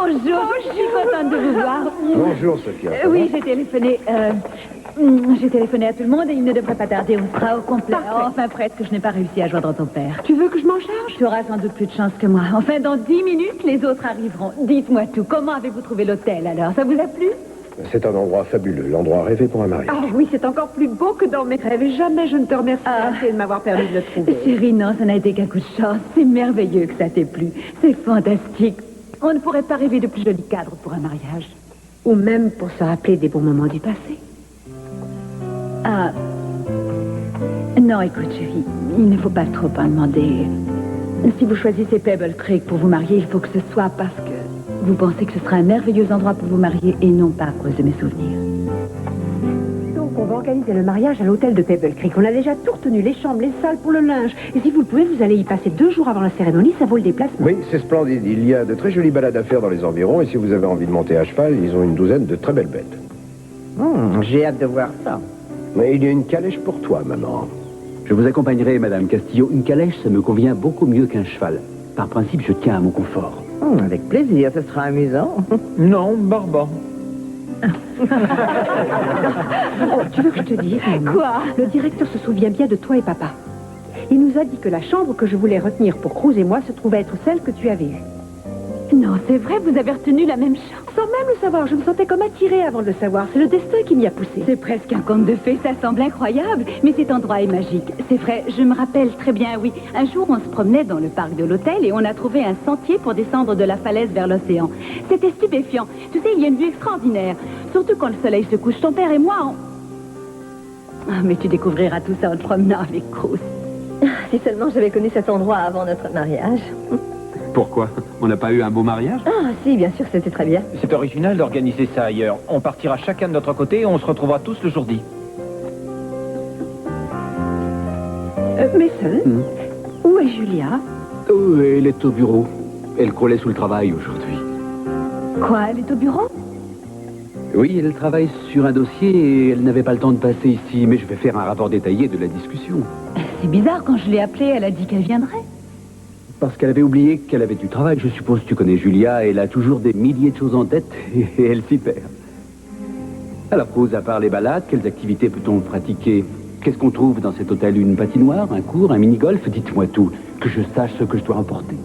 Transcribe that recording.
Bonjour, je suis contente de vous voir. Bonjour, Sophia. Oui, j'ai téléphoné à tout le monde et il ne devrait pas tarder. On sera au complet. Parfait. Enfin, presque, je n'ai pas réussi à joindre ton père. Tu veux que je m'en charge? Tu auras sans doute plus de chance que moi. Enfin, dans 10 minutes, les autres arriveront. Dites-moi tout. Comment avez-vous trouvé l'hôtel, alors? Ça vous a plu? C'est un endroit fabuleux, l'endroit rêvé pour un mariage. Ah oui, c'est encore plus beau que dans mes rêves. Et jamais je ne te remercie assez de m'avoir permis de le trouver. Chérie, non, ça n'a été qu'un coup de chance. C'est merveilleux que ça t'ait plu. C'est fantastique. On ne pourrait pas rêver de plus joli cadre pour un mariage. Ou même pour se rappeler des bons moments du passé. Ah. Non, écoute, chérie, il ne faut pas trop en demander. Si vous choisissez Pebble Creek pour vous marier, il faut que ce soit parce que vous pensez que ce sera un merveilleux endroit pour vous marier et non pas à cause de mes souvenirs. Donc, on va organiser le mariage à l'hôtel de Pebble Creek. On a déjà tout retenu, les chambres, les salles pour le linge. Et si vous le pouvez, vous allez y passer 2 jours avant la cérémonie, ça vaut le déplacement. Oui, c'est splendide. Il y a de très jolies balades à faire dans les environs et si vous avez envie de monter à cheval, ils ont une douzaine de très belles bêtes. J'ai hâte de voir ça. Mais il y a une calèche pour toi, maman. Je vous accompagnerai, Madame Castillo. Une calèche, ça me convient beaucoup mieux qu'un cheval. Par principe, je tiens à mon confort. Avec plaisir, ce sera amusant. Non, barbant. Oh, tu veux que je te dise, maman? Quoi? Le directeur se souvient bien de toi et papa. Il nous a dit que la chambre que je voulais retenir pour Cruz et moi se trouvait être celle que tu avais eue. Non, c'est vrai, vous avez retenu la même chose. Sans même le savoir, je me sentais comme attirée avant de le savoir. C'est le destin qui m'y a poussée. C'est presque un conte de fées, ça semble incroyable. Mais cet endroit est magique. C'est vrai, je me rappelle très bien, oui. Un jour, on se promenait dans le parc de l'hôtel et on a trouvé un sentier pour descendre de la falaise vers l'océan. C'était stupéfiant. Tu sais, il y a une vue extraordinaire. Surtout quand le soleil se couche. Ton père et moi, on... Ah, mais tu découvriras tout ça en te promenant avec Cruz. Si seulement j'avais connu cet endroit avant notre mariage. Pourquoi? On n'a pas eu un beau mariage? Ah, si, bien sûr, c'était très bien. C'est original d'organiser ça ailleurs. On partira chacun de notre côté et on se retrouvera tous le jour dit. Mason, où est Julia? Oh, elle est au bureau. Elle croulait sous le travail aujourd'hui. Quoi, elle est au bureau? Oui, elle travaille sur un dossier et elle n'avait pas le temps de passer ici. Mais je vais faire un rapport détaillé de la discussion. C'est bizarre, quand je l'ai appelée, elle a dit qu'elle viendrait. Parce qu'elle avait oublié qu'elle avait du travail. Je suppose que tu connais Julia. Elle a toujours des milliers de choses en tête et elle s'y perd. Alors, Cruz, à part les balades, quelles activités peut-on pratiquer? Qu'est-ce qu'on trouve dans cet hôtel? Une patinoire, un cours, un mini-golf? Dites-moi tout, que je sache ce que je dois emporter.